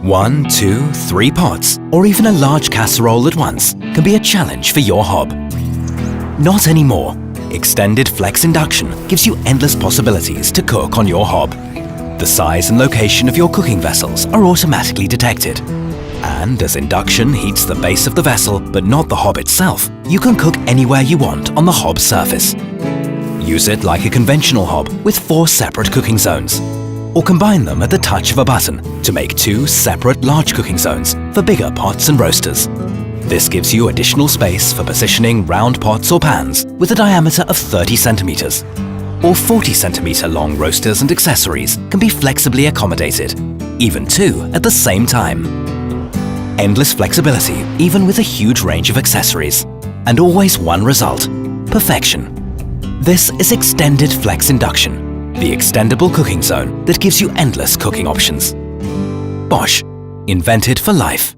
1, 2, 3 pots, or even a large casserole at once can be a challenge for your hob. Not anymore. Extended Flex Induction gives you endless possibilities to cook on your hob. The size and location of your cooking vessels are automatically detected. And as induction heats the base of the vessel but not the hob itself, you can cook anywhere you want on the hob surface. Use it like a conventional hob with 4 separate cooking zones. Or combine them at the touch of a button to make 2 separate large cooking zones for bigger pots and roasters. This gives you additional space for positioning round pots or pans with a diameter of 30 centimeters. Or 40 centimeter long roasters and accessories can be flexibly accommodated, even 2 at the same time. Endless flexibility, even with a huge range of accessories. And always one result: perfection. This is Extended Flex Induction, the extendable cooking zone that gives you endless cooking options. Bosch, invented for life.